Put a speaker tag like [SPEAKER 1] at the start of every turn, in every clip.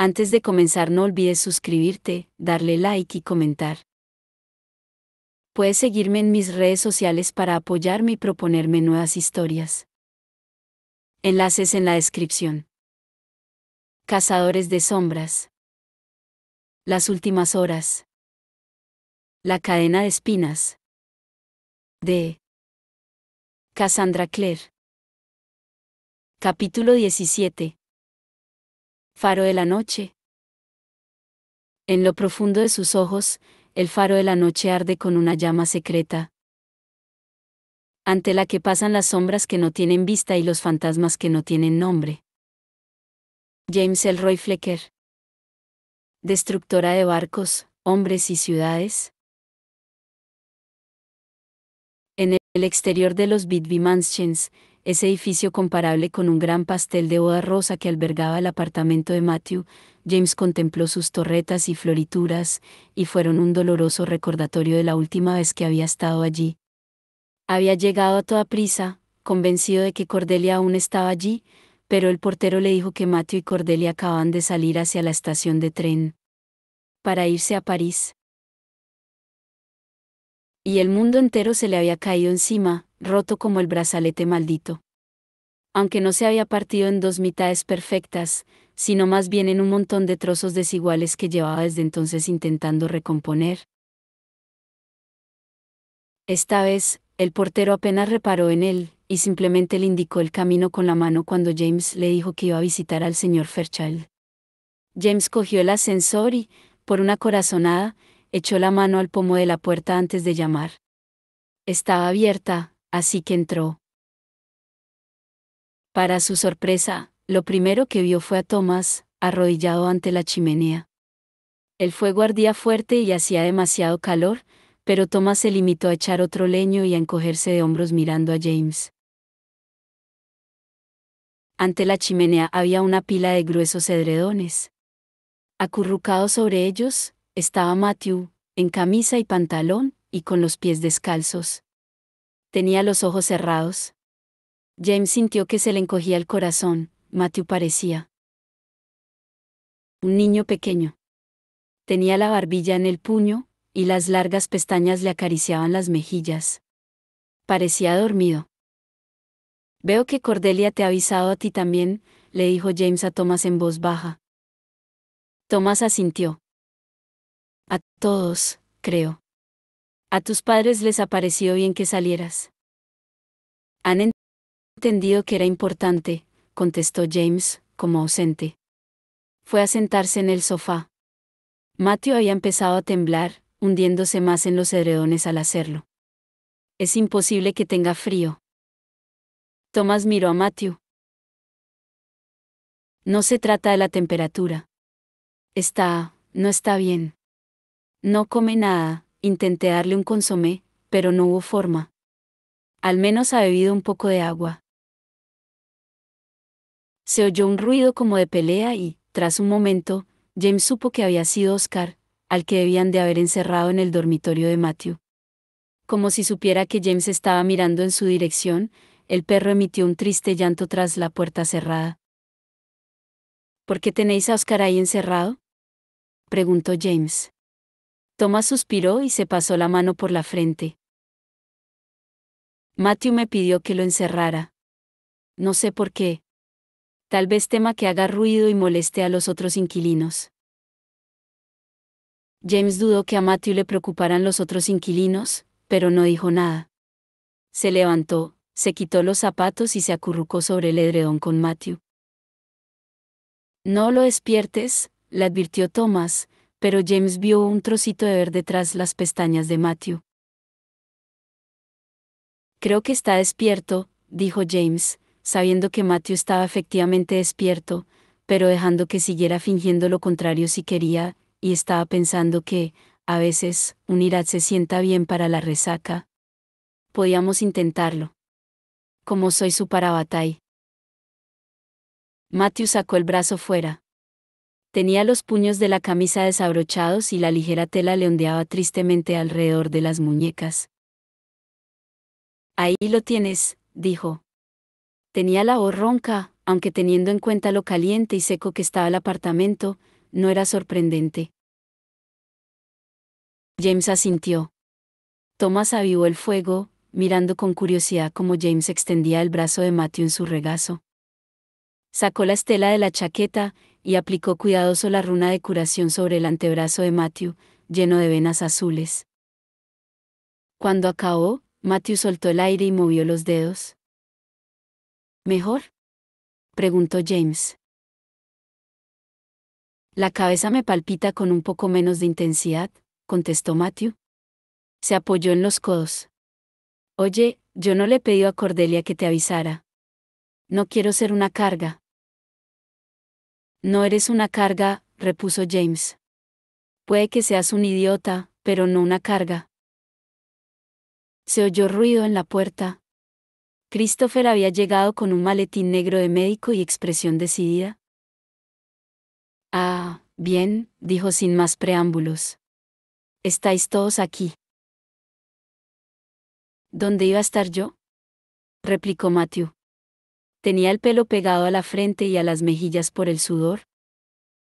[SPEAKER 1] Antes de comenzar no olvides suscribirte, darle like y comentar. Puedes seguirme en mis redes sociales para apoyarme y proponerme nuevas historias. Enlaces en la descripción. Cazadores de sombras. Las últimas horas. La cadena de espinas. De Cassandra Clare. Capítulo 17. Faro de la noche. En lo profundo de sus ojos, el faro de la noche arde con una llama secreta, ante la que pasan las sombras que no tienen vista y los fantasmas que no tienen nombre. James Elroy Flecker. Destructora de barcos, hombres y ciudades. En el exterior de los Bidby Mansions, ese edificio comparable con un gran pastel de boda rosa que albergaba el apartamento de Matthew, James contempló sus torretas y florituras, y fueron un doloroso recordatorio de la última vez que había estado allí. Había llegado a toda prisa, convencido de que Cordelia aún estaba allí, pero el portero le dijo que Matthew y Cordelia acababan de salir hacia la estación de tren para irse a París. Y el mundo entero se le había caído encima, roto como el brazalete maldito. Aunque no se había partido en dos mitades perfectas, sino más bien en un montón de trozos desiguales que llevaba desde entonces intentando recomponer. Esta vez, el portero apenas reparó en él, y simplemente le indicó el camino con la mano cuando James le dijo que iba a visitar al señor Fairchild. James cogió el ascensor y, por una corazonada, echó la mano al pomo de la puerta antes de llamar. Estaba abierta, así que entró. Para su sorpresa, lo primero que vio fue a Thomas, arrodillado ante la chimenea. El fuego ardía fuerte y hacía demasiado calor, pero Thomas se limitó a echar otro leño y a encogerse de hombros mirando a James. Ante la chimenea había una pila de gruesos edredones. Acurrucado sobre ellos, estaba Matthew, en camisa y pantalón, y con los pies descalzos. Tenía los ojos cerrados. James sintió que se le encogía el corazón. Matthew parecía un niño pequeño. Tenía la barbilla en el puño, y las largas pestañas le acariciaban las mejillas. Parecía dormido. Veo que Cordelia te ha avisado a ti también, le dijo James a Thomas en voz baja. Thomas asintió. A todos, creo. A tus padres les ha parecido bien que salieras. Han entendido que era importante, contestó James, como ausente. Fue a sentarse en el sofá. Matthew había empezado a temblar, hundiéndose más en los edredones al hacerlo. Es imposible que tenga frío. Thomas miró a Matthew. No se trata de la temperatura. No está bien. No come nada, intenté darle un consomé, pero no hubo forma. Al menos ha bebido un poco de agua. Se oyó un ruido como de pelea y, tras un momento, James supo que había sido Oscar, al que debían de haber encerrado en el dormitorio de Matthew. Como si supiera que James estaba mirando en su dirección, el perro emitió un triste llanto tras la puerta cerrada. ¿Por qué tenéis a Oscar ahí encerrado?, preguntó James. Thomas suspiró y se pasó la mano por la frente. Matthew me pidió que lo encerrara. No sé por qué. Tal vez tema que haga ruido y moleste a los otros inquilinos. James dudó que a Matthew le preocuparan los otros inquilinos, pero no dijo nada. Se levantó, se quitó los zapatos y se acurrucó sobre el edredón con Matthew. No lo despiertes, le advirtió Thomas, pero James vio un trocito de verde tras las pestañas de Matthew. Creo que está despierto, dijo James, sabiendo que Matthew estaba efectivamente despierto, pero dejando que siguiera fingiendo lo contrario si quería, y estaba pensando que, a veces, un Irat se sienta bien para la resaca. Podíamos intentarlo. Como soy su parabatay. Matthew sacó el brazo fuera. Tenía los puños de la camisa desabrochados y la ligera tela le ondeaba tristemente alrededor de las muñecas. Ahí lo tienes, dijo. Tenía la voz ronca, aunque teniendo en cuenta lo caliente y seco que estaba el apartamento, ¿no era sorprendente? James asintió. Thomas avivó el fuego, mirando con curiosidad cómo James extendía el brazo de Matthew en su regazo. Sacó la estela de la chaqueta y aplicó cuidadoso la runa de curación sobre el antebrazo de Matthew, lleno de venas azules. Cuando acabó, Matthew soltó el aire y movió los dedos. ¿Mejor?, preguntó James. La cabeza me palpita con un poco menos de intensidad, contestó Matthew. Se apoyó en los codos. Oye, yo no le he pedido a Cordelia que te avisara. No quiero ser una carga. No eres una carga, repuso James. Puede que seas un idiota, pero no una carga. Se oyó ruido en la puerta. Christopher había llegado con un maletín negro de médico y expresión decidida. Ah, bien, dijo sin más preámbulos. ¿Estáis todos aquí? ¿Dónde iba a estar yo?, replicó Matthew. Tenía el pelo pegado a la frente y a las mejillas por el sudor.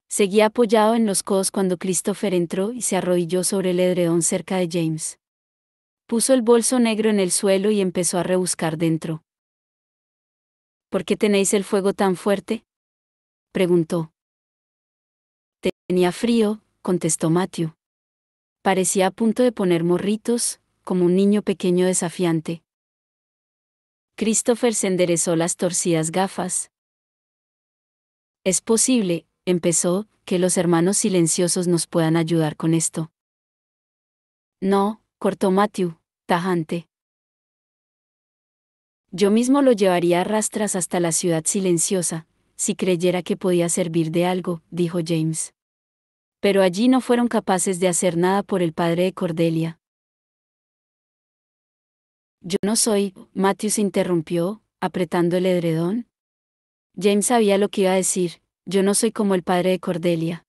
[SPEAKER 1] Seguía apoyado en los codos cuando Christopher entró y se arrodilló sobre el edredón cerca de James. Puso el bolso negro en el suelo y empezó a rebuscar dentro. ¿Por qué tenéis el fuego tan fuerte?, preguntó. Tenía frío, contestó Matthew. Parecía a punto de poner morritos, como un niño pequeño desafiante. Christopher se enderezó las torcidas gafas. Es posible, empezó, que los hermanos silenciosos nos puedan ayudar con esto. No, cortó Matthew, tajante. Yo mismo lo llevaría a rastras hasta la ciudad silenciosa, si creyera que podía servir de algo, dijo James. Pero allí no fueron capaces de hacer nada por el padre de Cordelia. Yo no soy, Matthew se interrumpió, apretando el edredón. James sabía lo que iba a decir, yo no soy como el padre de Cordelia.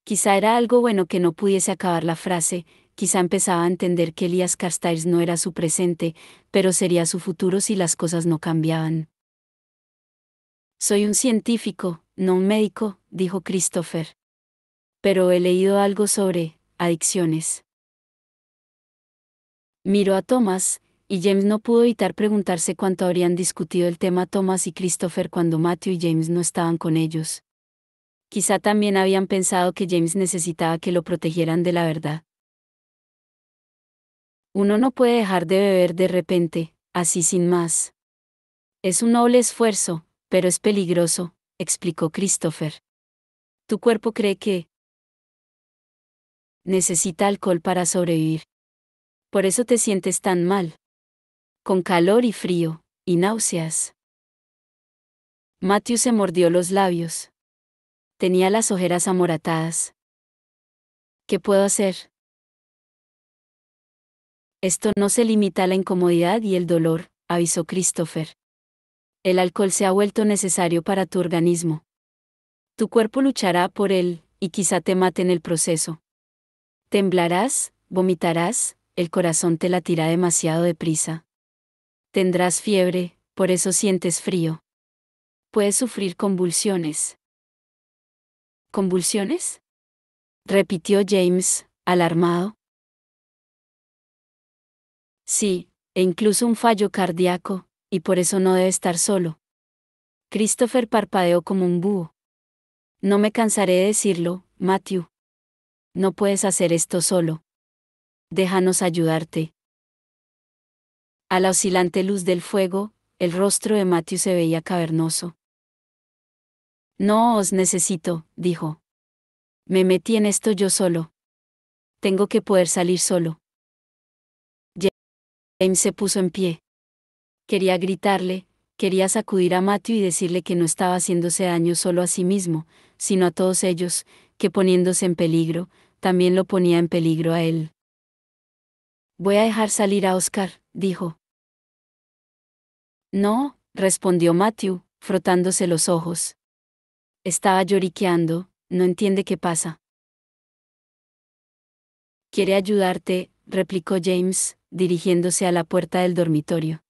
[SPEAKER 1] Quizá era algo bueno que no pudiese acabar la frase, quizá empezaba a entender que Elias Carstairs no era su presente, pero sería su futuro si las cosas no cambiaban. Soy un científico, no un médico, dijo Christopher. Pero he leído algo sobre adicciones. Miró a Thomas, y James no pudo evitar preguntarse cuánto habrían discutido el tema Thomas y Christopher cuando Matthew y James no estaban con ellos. Quizá también habían pensado que James necesitaba que lo protegieran de la verdad. Uno no puede dejar de beber de repente, así sin más. Es un noble esfuerzo, pero es peligroso, explicó Christopher. Tu cuerpo cree que necesita alcohol para sobrevivir. Por eso te sientes tan mal. Con calor y frío, y náuseas. Matthew se mordió los labios. Tenía las ojeras amoratadas. ¿Qué puedo hacer? Esto no se limita a la incomodidad y el dolor, avisó Christopher. El alcohol se ha vuelto necesario para tu organismo. Tu cuerpo luchará por él, y quizá te mate en el proceso. Temblarás, vomitarás, el corazón te latirá demasiado deprisa. Tendrás fiebre, por eso sientes frío. Puedes sufrir convulsiones. ¿Convulsiones?, repitió James, alarmado. Sí, e incluso un fallo cardíaco, y por eso no debe estar solo. Christopher parpadeó como un búho. No me cansaré de decirlo, Matthew. No puedes hacer esto solo. Déjanos ayudarte. A la oscilante luz del fuego, el rostro de Matthew se veía cavernoso. No os necesito, dijo. Me metí en esto yo solo. Tengo que poder salir solo. James se puso en pie. Quería gritarle, quería sacudir a Matthew y decirle que no estaba haciéndose daño solo a sí mismo, sino a todos ellos, que poniéndose en peligro, también lo ponía en peligro a él. Voy a dejar salir a Oscar, dijo. No, respondió Matthew, frotándose los ojos. Estaba lloriqueando, no entiende qué pasa. Quiere ayudarte, replicó James, dirigiéndose a la puerta del dormitorio.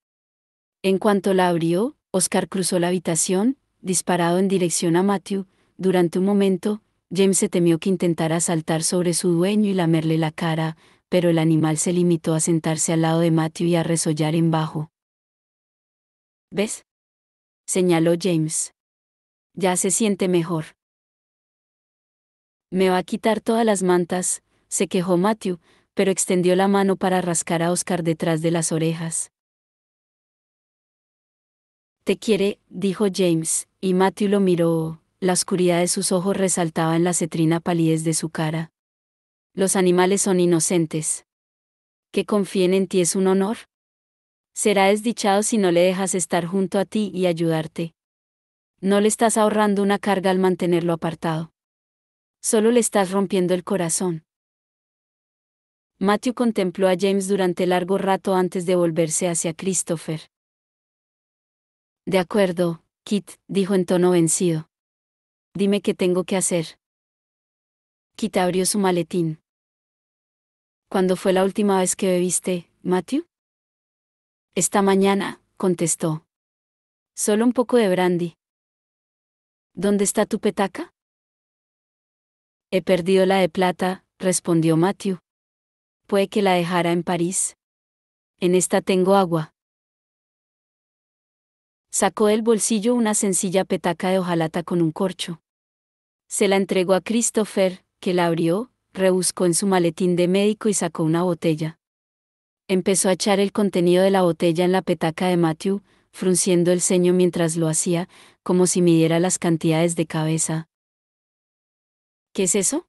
[SPEAKER 1] En cuanto la abrió, Oscar cruzó la habitación, disparado en dirección a Matthew. Durante un momento, James se temió que intentara saltar sobre su dueño y lamerle la cara, pero el animal se limitó a sentarse al lado de Matthew y a resollar en bajo. ¿Ves?, señaló James. Ya se siente mejor. Me va a quitar todas las mantas, se quejó Matthew, pero extendió la mano para rascar a Oscar detrás de las orejas. Te quiere, dijo James, y Matthew lo miró. La oscuridad de sus ojos resaltaba en la cetrina palidez de su cara. Los animales son inocentes. Que confíen en ti es un honor. Será desdichado si no le dejas estar junto a ti y ayudarte. No le estás ahorrando una carga al mantenerlo apartado. Solo le estás rompiendo el corazón. Matthew contempló a James durante largo rato antes de volverse hacia Christopher. De acuerdo, Kit, dijo en tono vencido. Dime qué tengo que hacer. Kit abrió su maletín. ¿Cuándo fue la última vez que bebiste, Matthew? Esta mañana, contestó. Solo un poco de brandy. ¿Dónde está tu petaca? He perdido la de plata, respondió Matthew. Puede que la dejara en París. En esta tengo agua. Sacó del bolsillo una sencilla petaca de hojalata con un corcho. Se la entregó a Christopher, que la abrió, rebuscó en su maletín de médico y sacó una botella. Empezó a echar el contenido de la botella en la petaca de Matthew, frunciendo el ceño mientras lo hacía, como si midiera las cantidades de cabeza. ¿Qué es eso?,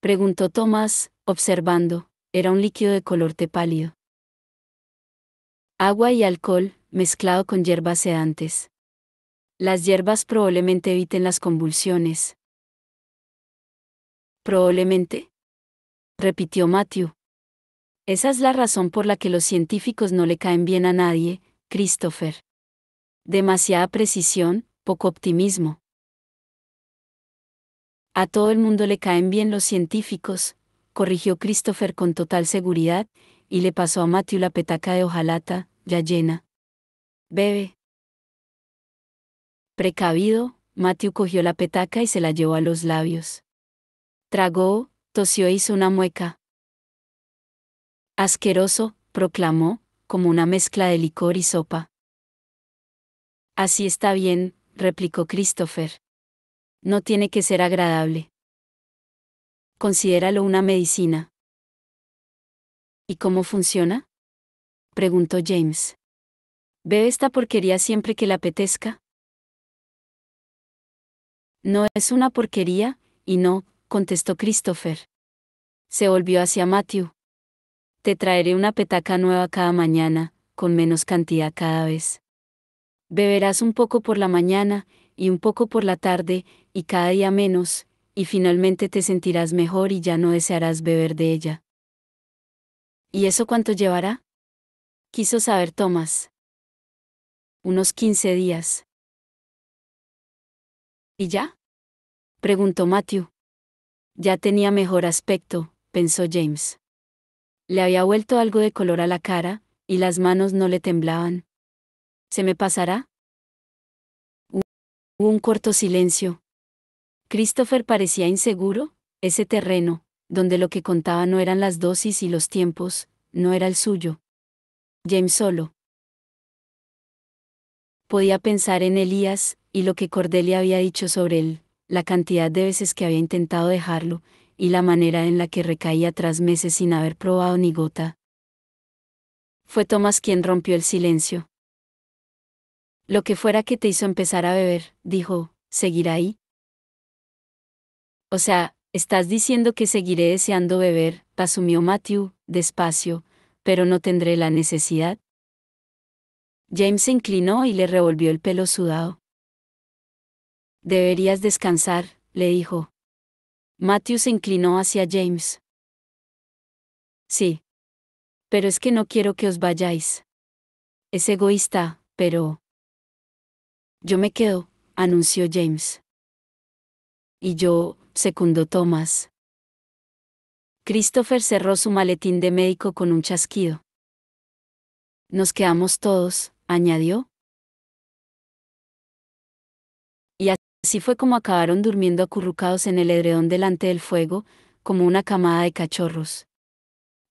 [SPEAKER 1] preguntó Thomas, observando. Era un líquido de color té pálido. Agua y alcohol, mezclado con hierbas sedantes. Las hierbas probablemente eviten las convulsiones. ¿Probablemente?, repitió Matthew. Esa es la razón por la que los científicos no le caen bien a nadie, Christopher. Demasiada precisión, poco optimismo. A todo el mundo le caen bien los científicos, corrigió Christopher con total seguridad, y le pasó a Matthew la petaca de hojalata, ya llena. Bebe. Precavido, Matthew cogió la petaca y se la llevó a los labios. Tragó, tosió e hizo una mueca. Asqueroso, proclamó, como una mezcla de licor y sopa. Así está bien, replicó Christopher. No tiene que ser agradable. Considéralo una medicina. ¿Y cómo funciona?, preguntó James. ¿Bebe esta porquería siempre que le apetezca? No es una porquería, y no, contestó Christopher. Se volvió hacia Matthew. Te traeré una petaca nueva cada mañana, con menos cantidad cada vez. Beberás un poco por la mañana, y un poco por la tarde, y cada día menos, y finalmente te sentirás mejor y ya no desearás beber de ella. ¿Y eso cuánto llevará?, quiso saber Thomas. Unos 15 días. ¿Y ya?, preguntó Matthew. Ya tenía mejor aspecto, pensó James. Le había vuelto algo de color a la cara, y las manos no le temblaban. ¿Se me pasará? Hubo un corto silencio. Christopher parecía inseguro. Ese terreno, donde lo que contaba no eran las dosis y los tiempos, no era el suyo. James solo podía pensar en Elías, y lo que Cordelia había dicho sobre él, la cantidad de veces que había intentado dejarlo, y la manera en la que recaía tras meses sin haber probado ni gota. Fue Thomas quien rompió el silencio. Lo que fuera que te hizo empezar a beber, dijo, ¿seguirá ahí? O sea, estás diciendo que seguiré deseando beber, asumió Matthew, despacio, pero no tendré la necesidad. James se inclinó y le revolvió el pelo sudado. Deberías descansar, le dijo. Matthew se inclinó hacia James. Sí. Pero es que no quiero que os vayáis. Es egoísta, pero... Yo me quedo, anunció James. Y yo, secundó Thomas. Christopher cerró su maletín de médico con un chasquido. Nos quedamos todos, añadió. Y Así fue como acabaron durmiendo acurrucados en el edredón delante del fuego, como una camada de cachorros.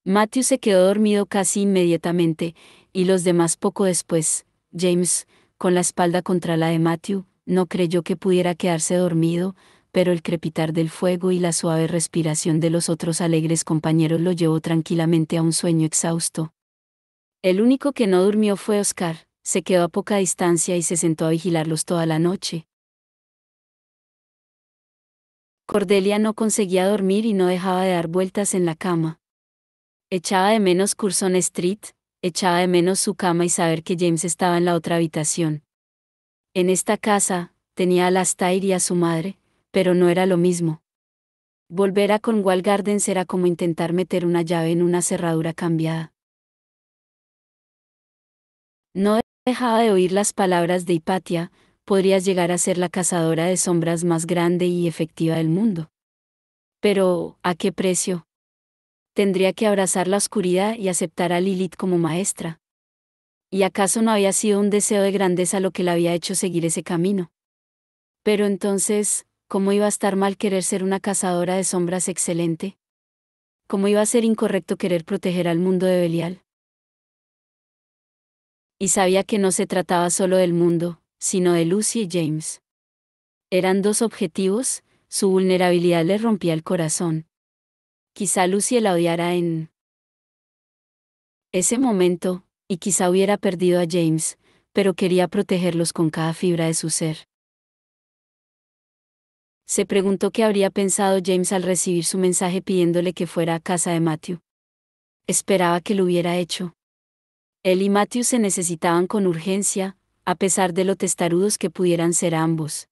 [SPEAKER 1] Matthew se quedó dormido casi inmediatamente, y los demás poco después. James, con la espalda contra la de Matthew, no creyó que pudiera quedarse dormido, pero el crepitar del fuego y la suave respiración de los otros alegres compañeros lo llevó tranquilamente a un sueño exhausto. El único que no durmió fue Oscar, se quedó a poca distancia y se sentó a vigilarlos toda la noche. Cordelia no conseguía dormir y no dejaba de dar vueltas en la cama. Echaba de menos Curzon Street, echaba de menos su cama y saber que James estaba en la otra habitación. En esta casa, tenía a Alastair y a su madre, pero no era lo mismo. Volver a Cornwall Gardens era como intentar meter una llave en una cerradura cambiada. No dejaba de oír las palabras de Hypatia: podrías llegar a ser la cazadora de sombras más grande y efectiva del mundo. Pero, ¿a qué precio? Tendría que abrazar la oscuridad y aceptar a Lilith como maestra. ¿Y acaso no había sido un deseo de grandeza lo que la había hecho seguir ese camino? Pero entonces, ¿cómo iba a estar mal querer ser una cazadora de sombras excelente? ¿Cómo iba a ser incorrecto querer proteger al mundo de Belial? Y sabía que no se trataba solo del mundo, sino de Lucy y James. Eran dos objetivos, su vulnerabilidad le rompía el corazón. Quizá Lucy la odiara en ese momento, y quizá hubiera perdido a James, pero quería protegerlos con cada fibra de su ser. Se preguntó qué habría pensado James al recibir su mensaje pidiéndole que fuera a casa de Matthew. Esperaba que lo hubiera hecho. Él y Matthew se necesitaban con urgencia, a pesar de lo testarudos que pudieran ser ambos.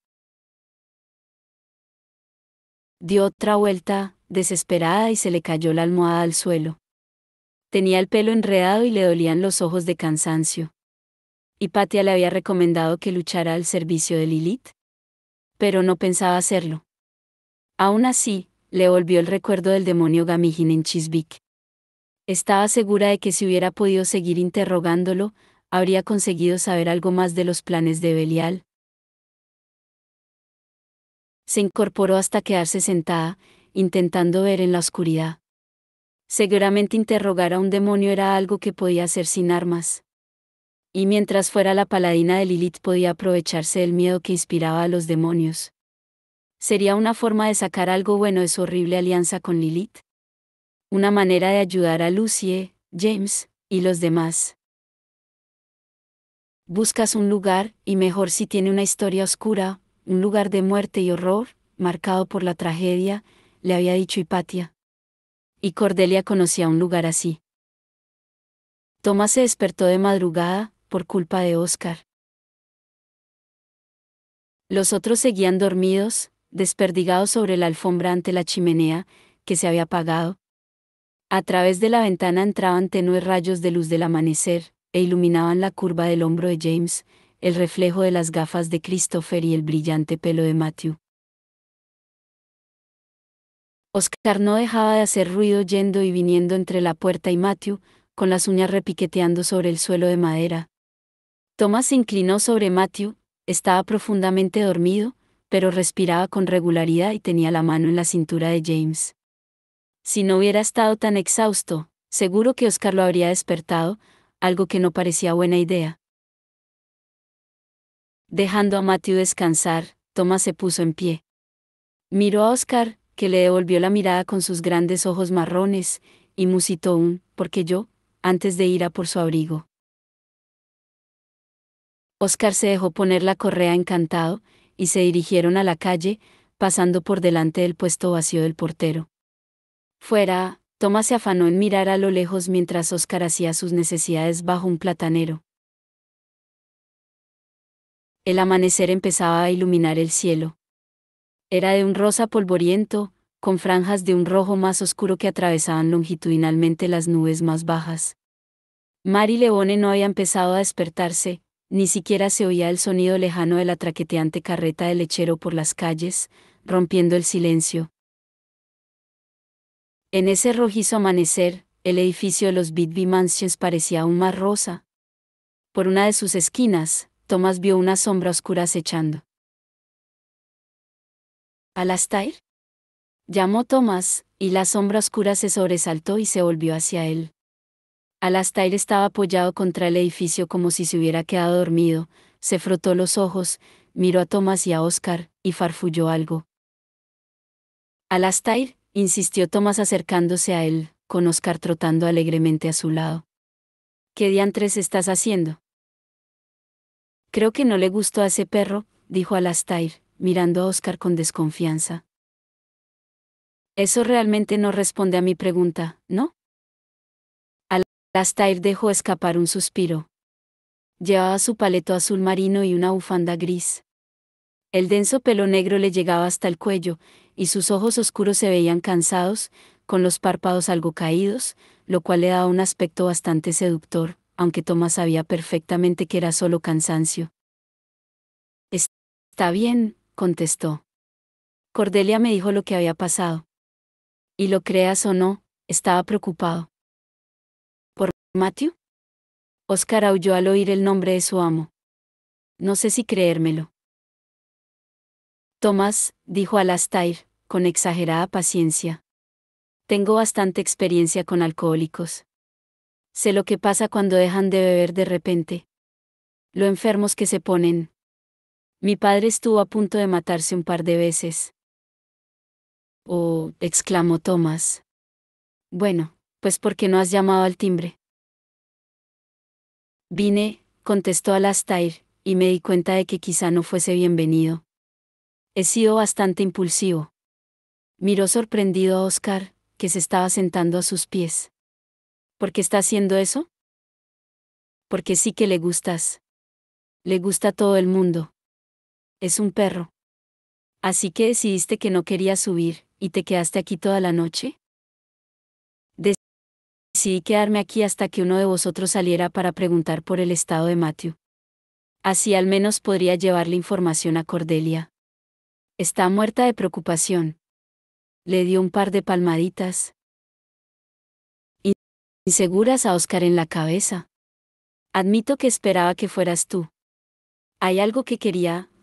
[SPEAKER 1] Dio otra vuelta, desesperada, y se le cayó la almohada al suelo. Tenía el pelo enredado y le dolían los ojos de cansancio. Hypatia le había recomendado que luchara al servicio de Lilith, pero no pensaba hacerlo. Aún así, le volvió el recuerdo del demonio Gamijin en Chiswick. Estaba segura de que si hubiera podido seguir interrogándolo, habría conseguido saber algo más de los planes de Belial. Se incorporó hasta quedarse sentada, intentando ver en la oscuridad. Seguramente interrogar a un demonio era algo que podía hacer sin armas. Y mientras fuera la paladina de Lilith podía aprovecharse del miedo que inspiraba a los demonios. ¿Sería una forma de sacar algo bueno de su horrible alianza con Lilith? Una manera de ayudar a Lucy, James, y los demás. Buscas un lugar, y mejor si tiene una historia oscura, un lugar de muerte y horror, marcado por la tragedia, le había dicho Hypatia. Y Cordelia conocía un lugar así. Thomas se despertó de madrugada, por culpa de Oscar. Los otros seguían dormidos, desperdigados sobre la alfombra ante la chimenea, que se había apagado. A través de la ventana entraban tenues rayos de luz del amanecer, e iluminaban la curva del hombro de James, el reflejo de las gafas de Christopher y el brillante pelo de Matthew. Oscar no dejaba de hacer ruido yendo y viniendo entre la puerta y Matthew, con las uñas repiqueteando sobre el suelo de madera. Thomas se inclinó sobre Matthew, estaba profundamente dormido, pero respiraba con regularidad y tenía la mano en la cintura de James. Si no hubiera estado tan exhausto, seguro que Oscar lo habría despertado, algo que no parecía buena idea. Dejando a Matthew descansar, Thomas se puso en pie. Miró a Oscar, que le devolvió la mirada con sus grandes ojos marrones, y musitó un «¿por qué yo?», antes de ir a por su abrigo. Oscar se dejó poner la correa encantado, y se dirigieron a la calle, pasando por delante del puesto vacío del portero. Fuera, Thomas se afanó en mirar a lo lejos mientras Oscar hacía sus necesidades bajo un platanero. El amanecer empezaba a iluminar el cielo. Era de un rosa polvoriento, con franjas de un rojo más oscuro que atravesaban longitudinalmente las nubes más bajas. Mary Leone no había empezado a despertarse, ni siquiera se oía el sonido lejano de la traqueteante carreta del lechero por las calles, rompiendo el silencio. En ese rojizo amanecer, el edificio de los Bidby Mansions parecía aún más rosa. Por una de sus esquinas, Thomas vio una sombra oscura acechando. ¿Alastair? Llamó Thomas, y la sombra oscura se sobresaltó y se volvió hacia él. Alastair estaba apoyado contra el edificio como si se hubiera quedado dormido, se frotó los ojos, miró a Thomas y a Oscar, y farfulló algo. Alastair, insistió Thomas acercándose a él, con Oscar trotando alegremente a su lado. ¿Qué diantres estás haciendo? Creo que no le gustó a ese perro, dijo Alastair, mirando a Oscar con desconfianza. Eso realmente no responde a mi pregunta, ¿no? Alastair dejó escapar un suspiro. Llevaba su paleto azul marino y una bufanda gris. El denso pelo negro le llegaba hasta el cuello, y sus ojos oscuros se veían cansados, con los párpados algo caídos, lo cual le daba un aspecto bastante seductor, aunque Thomas sabía perfectamente que era solo cansancio. Está bien, contestó. Cordelia me dijo lo que había pasado. Y lo creas o no, estaba preocupado. ¿Por Matthew? Oscar aulló al oír el nombre de su amo. No sé si creérmelo. Tomás, dijo Alastair, con exagerada paciencia. Tengo bastante experiencia con alcohólicos. Sé lo que pasa cuando dejan de beber de repente. Lo enfermos que se ponen. Mi padre estuvo a punto de matarse un par de veces. Oh, exclamó Tomás. Bueno, pues ¿por qué no has llamado al timbre? Vine, contestó Alastair, y me di cuenta de que quizá no fuese bienvenido. He sido bastante impulsivo. Miró sorprendido a Oscar, que se estaba sentando a sus pies. ¿Por qué está haciendo eso? Porque sí que le gustas. Le gusta a todo el mundo. Es un perro. Así que decidiste que no querías subir, y te quedaste aquí toda la noche. Decidí quedarme aquí hasta que uno de vosotros saliera para preguntar por el estado de Matthew. Así al menos podría llevarle información a Cordelia. Está muerta de preocupación. Le dio un par de palmaditas inseguras a Oscar en la cabeza. Admito que esperaba que fueras tú. Hay algo que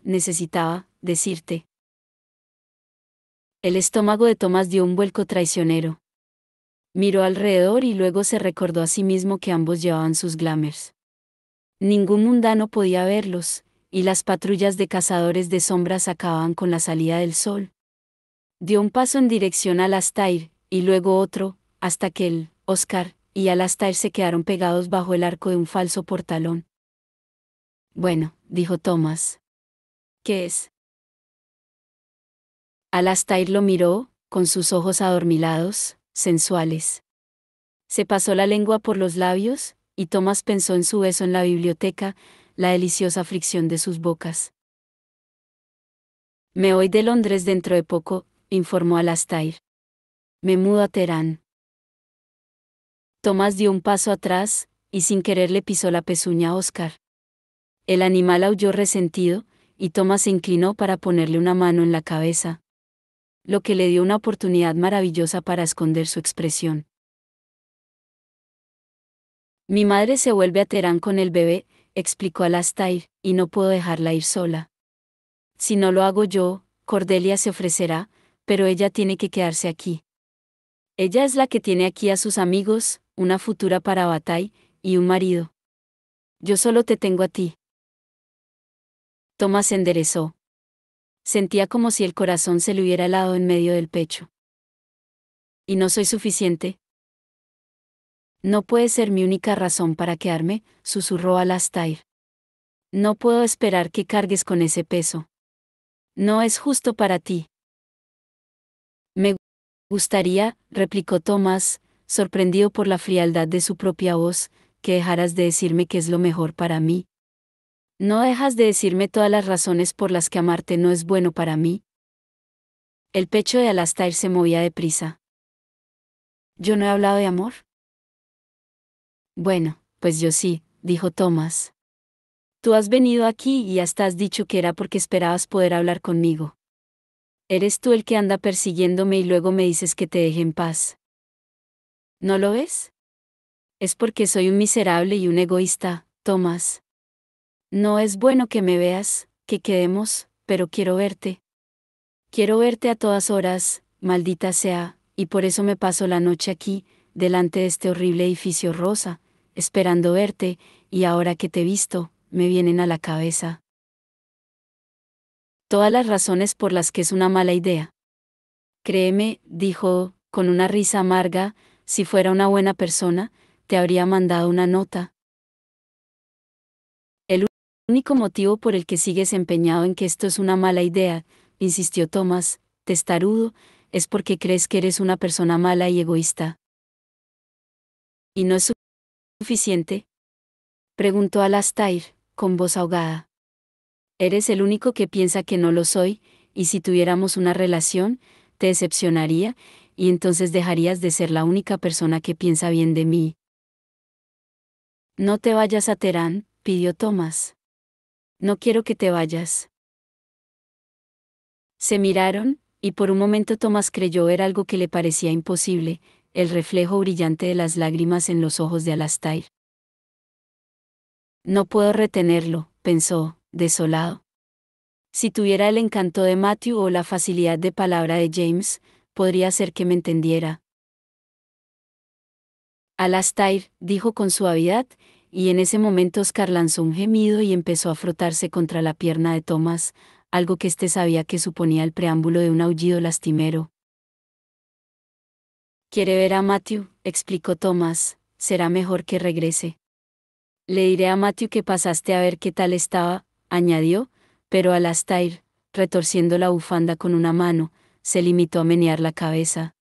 [SPEAKER 1] necesitaba, decirte. El estómago de Tomás dio un vuelco traicionero. Miró alrededor y luego se recordó a sí mismo que ambos llevaban sus glamers. Ningún mundano podía verlos, y las patrullas de cazadores de sombras acababan con la salida del sol. Dio un paso en dirección a Alastair, y luego otro, hasta que él, Oscar, y Alastair se quedaron pegados bajo el arco de un falso portalón. Bueno, dijo Thomas. ¿Qué es? Alastair lo miró, con sus ojos adormilados, sensuales. Se pasó la lengua por los labios, y Thomas pensó en su beso en la biblioteca, la deliciosa fricción de sus bocas. Me voy de Londres dentro de poco, informó Alastair. Me mudo a Teherán. Thomas dio un paso atrás, y sin querer le pisó la pezuña a Oscar. El animal aulló resentido, y Thomas se inclinó para ponerle una mano en la cabeza, lo que le dio una oportunidad maravillosa para esconder su expresión. Mi madre se vuelve a Teherán con el bebé, explicó Alastair, y no puedo dejarla ir sola. Si no lo hago yo, Cordelia se ofrecerá, pero ella tiene que quedarse aquí. Ella es la que tiene aquí a sus amigos, una futura para Bataille, y un marido. Yo solo te tengo a ti. Thomas se enderezó. Sentía como si el corazón se le hubiera helado en medio del pecho. ¿Y no soy suficiente? No puede ser mi única razón para quedarme, susurró Alastair. No puedo esperar que cargues con ese peso. No es justo para ti. Me gustaría, replicó Thomas, sorprendido por la frialdad de su propia voz, que dejaras de decirme que es lo mejor para mí. ¿No dejas de decirme todas las razones por las que amarte no es bueno para mí? El pecho de Alastair se movía deprisa. ¿Yo no he hablado de amor? Bueno, pues yo sí, dijo Thomas. Tú has venido aquí y hasta has dicho que era porque esperabas poder hablar conmigo. Eres tú el que anda persiguiéndome y luego me dices que te deje en paz. ¿No lo ves? Es porque soy un miserable y un egoísta, Thomas. No es bueno que me veas, que quedemos, pero quiero verte. Quiero verte a todas horas, maldita sea, y por eso me paso la noche aquí, delante de este horrible edificio rosa, esperando verte, y ahora que te he visto, me vienen a la cabeza todas las razones por las que es una mala idea. Créeme, dijo, con una risa amarga, si fuera una buena persona, te habría mandado una nota. El único motivo por el que sigues empeñado en que esto es una mala idea, insistió Thomas, testarudo, es porque crees que eres una persona mala y egoísta. ¿Y no es suficiente? Preguntó Alastair, con voz ahogada. Eres el único que piensa que no lo soy, y si tuviéramos una relación, te decepcionaría, y entonces dejarías de ser la única persona que piensa bien de mí. No te vayas a Teherán, pidió Thomas. No quiero que te vayas. Se miraron, y por un momento Thomas creyó ver algo que le parecía imposible, el reflejo brillante de las lágrimas en los ojos de Alastair. No puedo retenerlo, pensó, desolado. Si tuviera el encanto de Matthew o la facilidad de palabra de James, podría ser que me entendiera. Alastair, dijo con suavidad, y en ese momento Oscar lanzó un gemido y empezó a frotarse contra la pierna de Thomas, algo que éste sabía que suponía el preámbulo de un aullido lastimero. Quiere ver a Matthew, explicó Thomas, será mejor que regrese. Le diré a Matthew que pasaste a ver qué tal estaba, añadió, pero Alastair, retorciendo la bufanda con una mano, se limitó a menear la cabeza.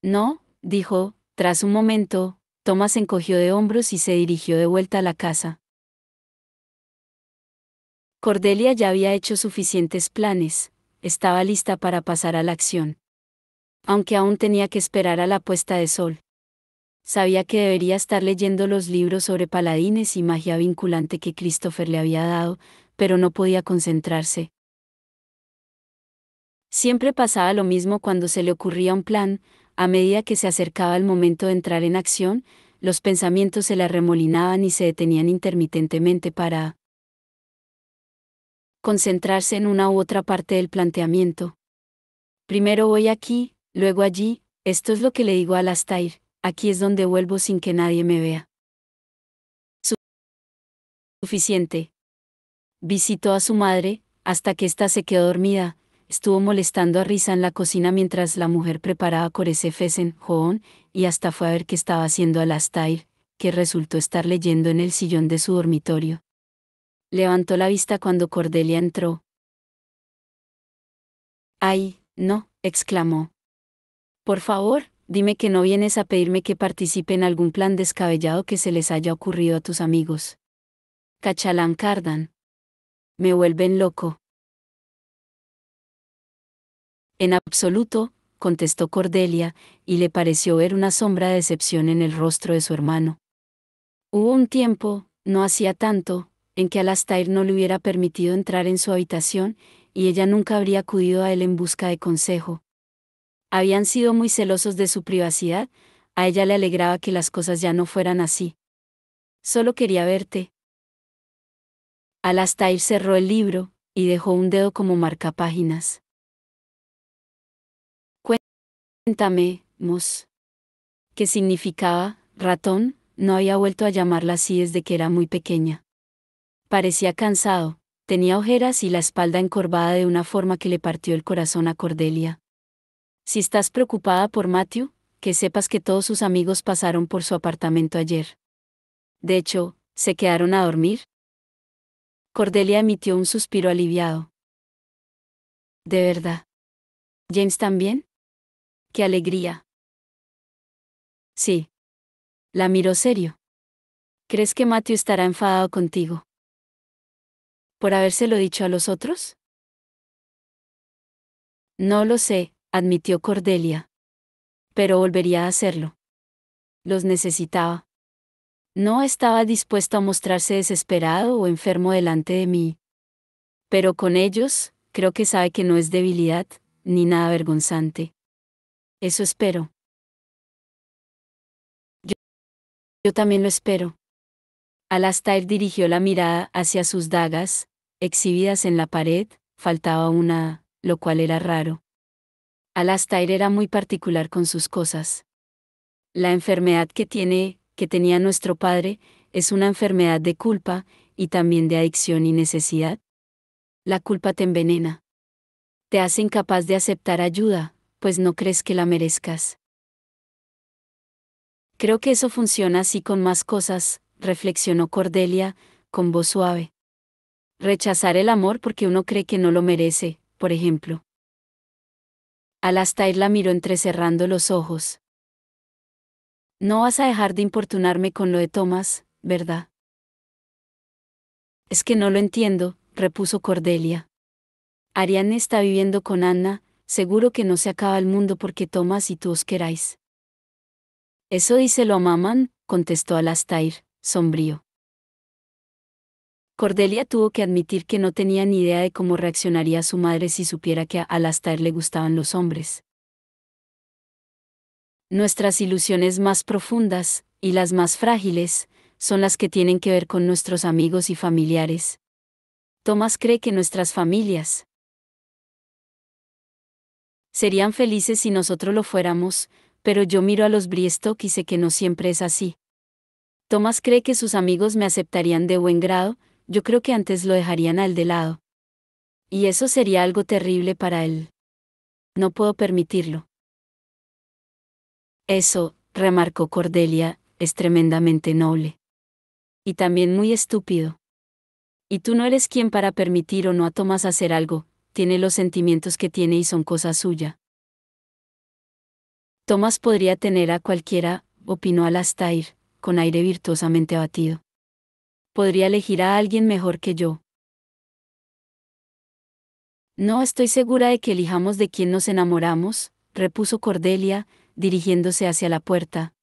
[SPEAKER 1] No, dijo, tras un momento, Thomas se encogió de hombros y se dirigió de vuelta a la casa. Cordelia ya había hecho suficientes planes, estaba lista para pasar a la acción. Aunque aún tenía que esperar a la puesta de sol. Sabía que debería estar leyendo los libros sobre paladines y magia vinculante que Christopher le había dado, pero no podía concentrarse. Siempre pasaba lo mismo cuando se le ocurría un plan, a medida que se acercaba el momento de entrar en acción, los pensamientos se le arremolinaban y se detenían intermitentemente para concentrarse en una u otra parte del planteamiento. Primero voy aquí, luego allí, esto es lo que le digo a Alastair, aquí es donde vuelvo sin que nadie me vea. Suficiente. Visitó a su madre, hasta que ésta se quedó dormida. Estuvo molestando a Risa en la cocina mientras la mujer preparaba corecefes en Joón, y hasta fue a ver qué estaba haciendo Alastair, que resultó estar leyendo en el sillón de su dormitorio. Levantó la vista cuando Cordelia entró. ¡Ay, no!, exclamó. Por favor, dime que no vienes a pedirme que participe en algún plan descabellado que se les haya ocurrido a tus amigos. Cachalán Cardan. Me vuelven loco. En absoluto, contestó Cordelia, y le pareció ver una sombra de decepción en el rostro de su hermano. Hubo un tiempo, no hacía tanto, en que Alastair no le hubiera permitido entrar en su habitación, y ella nunca habría acudido a él en busca de consejo. Habían sido muy celosos de su privacidad, a ella le alegraba que las cosas ya no fueran así. Solo quería verte. Alastair cerró el libro, y dejó un dedo como marcapáginas. Cuéntame, Mos. ¿Qué significaba, ratón? No había vuelto a llamarla así desde que era muy pequeña. Parecía cansado, tenía ojeras y la espalda encorvada de una forma que le partió el corazón a Cordelia. Si estás preocupada por Matthew, que sepas que todos sus amigos pasaron por su apartamento ayer. De hecho, ¿se quedaron a dormir? Cordelia emitió un suspiro aliviado. ¿De verdad? ¿James también? ¡Qué alegría! Sí. La miró serio. ¿Crees que Matthew estará enfadado contigo? ¿Por habérselo dicho a los otros? No lo sé, admitió Cordelia. Pero volvería a hacerlo. Los necesitaba. No estaba dispuesto a mostrarse desesperado o enfermo delante de mí. Pero con ellos, creo que sabe que no es debilidad, ni nada vergonzante. Eso espero. Yo, yo también lo espero. Alastair dirigió la mirada hacia sus dagas, exhibidas en la pared, faltaba una, lo cual era raro. Alastair era muy particular con sus cosas. La enfermedad que tenía nuestro padre, es una enfermedad de culpa, y también de adicción y necesidad. La culpa te envenena. Te hace incapaz de aceptar ayuda, pues no crees que la merezcas. Creo que eso funciona así con más cosas, reflexionó Cordelia, con voz suave. Rechazar el amor porque uno cree que no lo merece, por ejemplo. Alastair la miró entrecerrando los ojos. No vas a dejar de importunarme con lo de Thomas, ¿verdad? Es que no lo entiendo, repuso Cordelia. Ariane está viviendo con Anna, seguro que no se acaba el mundo porque Thomas y tú os queráis. Eso díselo a Maman, contestó Alastair, sombrío. Cordelia tuvo que admitir que no tenía ni idea de cómo reaccionaría su madre si supiera que a Alastair le gustaban los hombres. Nuestras ilusiones más profundas, y las más frágiles, son las que tienen que ver con nuestros amigos y familiares. Thomas cree que nuestras familias serían felices si nosotros lo fuéramos, pero yo miro a los Briestock y sé que no siempre es así. Thomas cree que sus amigos me aceptarían de buen grado, yo creo que antes lo dejarían a él de lado. Y eso sería algo terrible para él. No puedo permitirlo. Eso, remarcó Cordelia, es tremendamente noble. Y también muy estúpido. Y tú no eres quien para permitir o no a Thomas hacer algo, tiene los sentimientos que tiene y son cosa suya. Thomas podría tener a cualquiera, opinó Alastair, con aire virtuosamente abatido. Podría elegir a alguien mejor que yo. No estoy segura de que elijamos de quién nos enamoramos, repuso Cordelia, dirigiéndose hacia la puerta.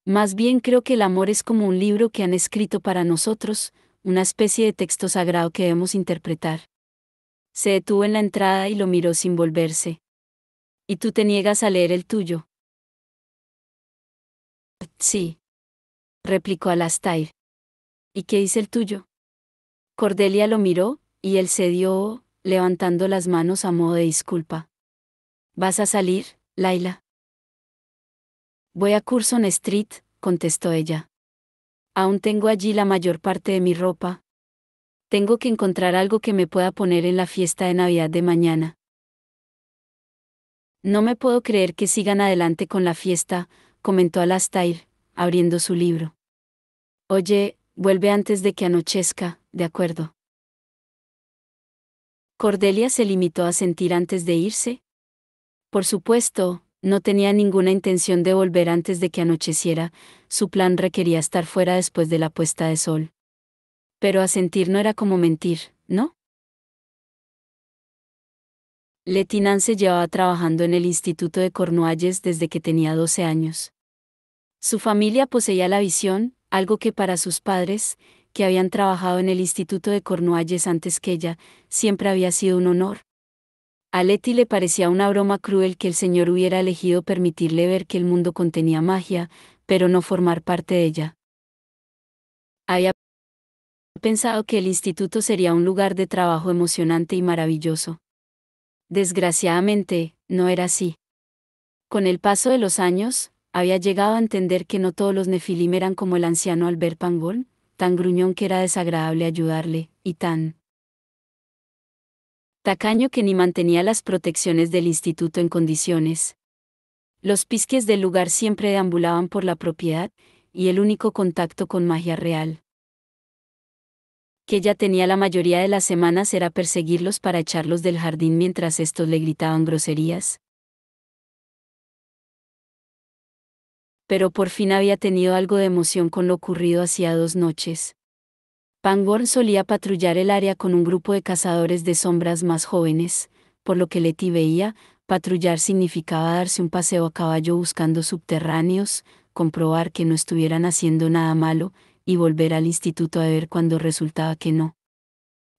[SPEAKER 1] Más bien creo que el amor es como un libro que han escrito para nosotros, una especie de texto sagrado que debemos interpretar. Se detuvo en la entrada y lo miró sin volverse. ¿Y tú te niegas a leer el tuyo? Sí, replicó Alastair. ¿Y qué dice el tuyo? Cordelia lo miró, y él cedió, levantando las manos a modo de disculpa. ¿Vas a salir, Laila? Voy a Curzon Street, contestó ella. Aún tengo allí la mayor parte de mi ropa. Tengo que encontrar algo que me pueda poner en la fiesta de Navidad de mañana. No me puedo creer que sigan adelante con la fiesta, comentó Alastair, abriendo su libro. Oye, vuelve antes de que anochezca, ¿de acuerdo? Cordelia se limitó a sentir antes de irse. Por supuesto, no tenía ninguna intención de volver antes de que anocheciera, su plan requería estar fuera después de la puesta de sol. Pero asentir no era como mentir, ¿no? Letty Nance llevaba trabajando en el Instituto de Cornualles desde que tenía 12 años. Su familia poseía la visión, algo que para sus padres, que habían trabajado en el Instituto de Cornualles antes que ella, siempre había sido un honor. A Letty le parecía una broma cruel que el Señor hubiera elegido permitirle ver que el mundo contenía magia, pero no formar parte de ella. Había pensado que el instituto sería un lugar de trabajo emocionante y maravilloso. Desgraciadamente, no era así. Con el paso de los años, había llegado a entender que no todos los Nefilim eran como el anciano Albert Pangol, tan gruñón que era desagradable ayudarle, y tan tacaño que ni mantenía las protecciones del instituto en condiciones. Los pisques del lugar siempre deambulaban por la propiedad, y el único contacto con magia real que ella tenía la mayoría de las semanas era perseguirlos para echarlos del jardín mientras estos le gritaban groserías. Pero por fin había tenido algo de emoción con lo ocurrido hacía 2 noches. Pangborn solía patrullar el área con un grupo de cazadores de sombras más jóvenes, por lo que Letty veía, patrullar significaba darse un paseo a caballo buscando subterráneos, comprobar que no estuvieran haciendo nada malo, y volver al instituto a ver cuando resultaba que no.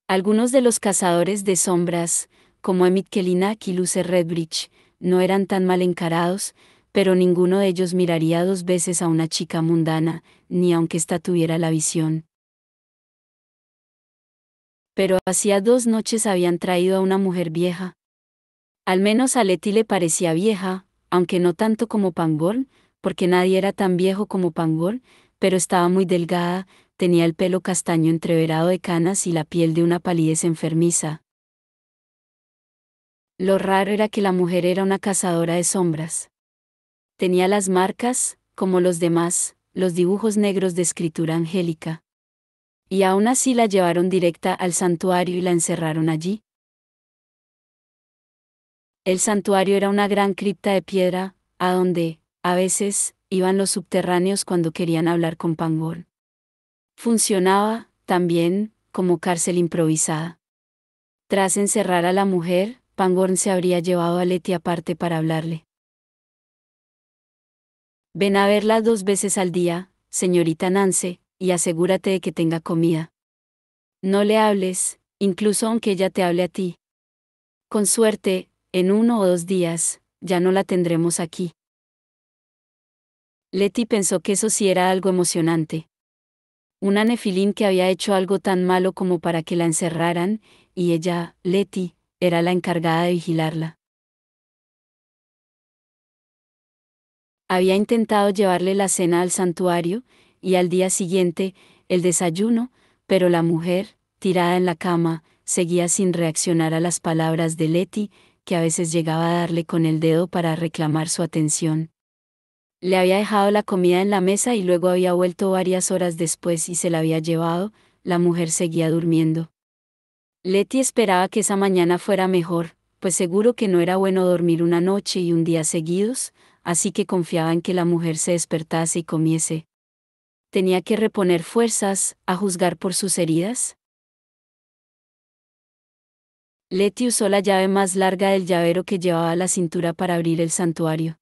[SPEAKER 1] Algunos de los cazadores de sombras, como Emmett Kellinak y Luce Redbridge, no eran tan mal encarados, pero ninguno de ellos miraría 2 veces a una chica mundana, ni aunque ésta tuviera la visión. Pero hacía 2 noches habían traído a una mujer vieja, Al menos a Letty le parecía vieja, aunque no tanto como Pangborn, porque nadie era tan viejo como Pangborn, pero estaba muy delgada, tenía el pelo castaño entreverado de canas y la piel de una palidez enfermiza. Lo raro era que la mujer era una cazadora de sombras. Tenía las marcas, como los demás, los dibujos negros de escritura angélica. Y aún así la llevaron directa al santuario y la encerraron allí. El santuario era una gran cripta de piedra, a donde, a veces, iban los subterráneos cuando querían hablar con Pangborn. Funcionaba, también, como cárcel improvisada. Tras encerrar a la mujer, Pangborn se habría llevado a Letty aparte para hablarle. Ven a verla 2 veces al día, señorita Nance, y asegúrate de que tenga comida. No le hables, incluso aunque ella te hable a ti. Con suerte, en 1 o 2 días, ya no la tendremos aquí. Letty pensó que eso sí era algo emocionante. Una Nefilín que había hecho algo tan malo como para que la encerraran, y ella, Letty, era la encargada de vigilarla. Había intentado llevarle la cena al santuario, y al día siguiente, el desayuno, pero la mujer, tirada en la cama, seguía sin reaccionar a las palabras de Letty, que a veces llegaba a darle con el dedo para reclamar su atención. Le había dejado la comida en la mesa y luego había vuelto varias horas después y se la había llevado, la mujer seguía durmiendo. Letty esperaba que esa mañana fuera mejor, pues seguro que no era bueno dormir una noche y un día seguidos, así que confiaba en que la mujer se despertase y comiese. Tenía que reponer fuerzas, a juzgar por sus heridas. Letty usó la llave más larga del llavero que llevaba a la cintura para abrir el santuario.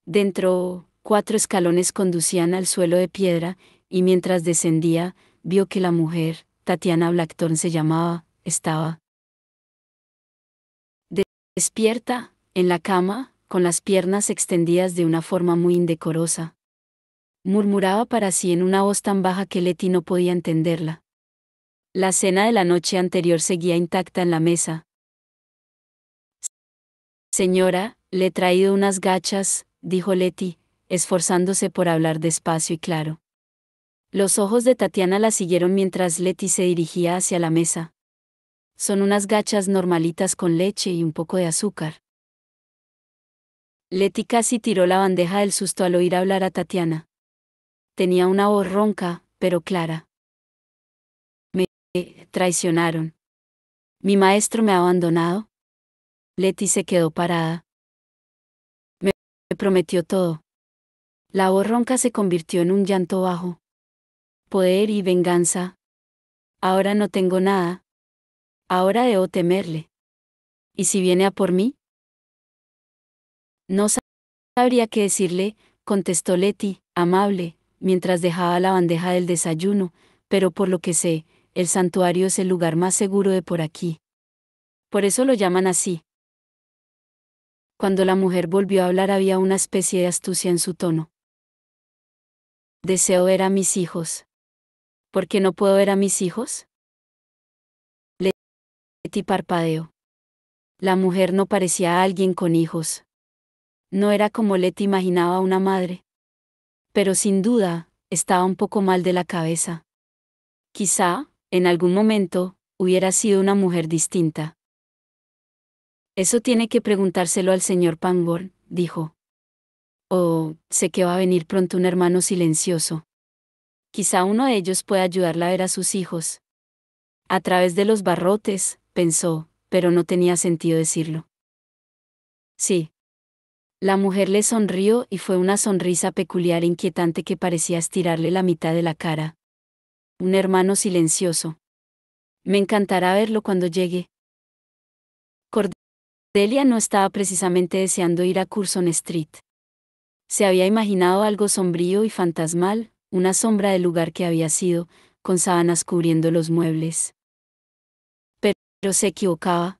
[SPEAKER 1] Dentro, 4 escalones conducían al suelo de piedra, y mientras descendía, vio que la mujer, Tatiana Blackthorne se llamaba, estaba despierta, en la cama, con las piernas extendidas de una forma muy indecorosa. Murmuraba para sí en una voz tan baja que Letty no podía entenderla. La cena de la noche anterior seguía intacta en la mesa. Señora, le he traído unas gachas, dijo Letty, esforzándose por hablar despacio y claro. Los ojos de Tatiana la siguieron mientras Letty se dirigía hacia la mesa. Son unas gachas normalitas con leche y un poco de azúcar. Letty casi tiró la bandeja del susto al oír hablar a Tatiana. Tenía una voz ronca, pero clara. Me traicionaron. ¿Mi maestro me ha abandonado? Letty se quedó parada. Me prometió todo. La voz ronca se convirtió en un llanto bajo. Poder y venganza. Ahora no tengo nada. Ahora debo temerle. ¿Y si viene a por mí? No sabría qué decirle, contestó Letty, amable, mientras dejaba la bandeja del desayuno, pero por lo que sé, el santuario es el lugar más seguro de por aquí. Por eso lo llaman así. Cuando la mujer volvió a hablar había una especie de astucia en su tono. Deseo ver a mis hijos. ¿Por qué no puedo ver a mis hijos? Letty parpadeó. La mujer no parecía a alguien con hijos. No era como Letty imaginaba una madre. Pero sin duda, estaba un poco mal de la cabeza. Quizá, en algún momento, hubiera sido una mujer distinta. Eso tiene que preguntárselo al señor Pangborn, dijo. Oh, sé que va a venir pronto un hermano silencioso. Quizá uno de ellos pueda ayudarla a ver a sus hijos. A través de los barrotes, pensó, pero no tenía sentido decirlo. Sí. La mujer le sonrió y fue una sonrisa peculiar e inquietante que parecía estirarle la mitad de la cara. Un hermano silencioso. Me encantará verlo cuando llegue. Cordelia no estaba precisamente deseando ir a Curzon Street. Se había imaginado algo sombrío y fantasmal, una sombra del lugar que había sido, con sábanas cubriendo los muebles. Pero se equivocaba.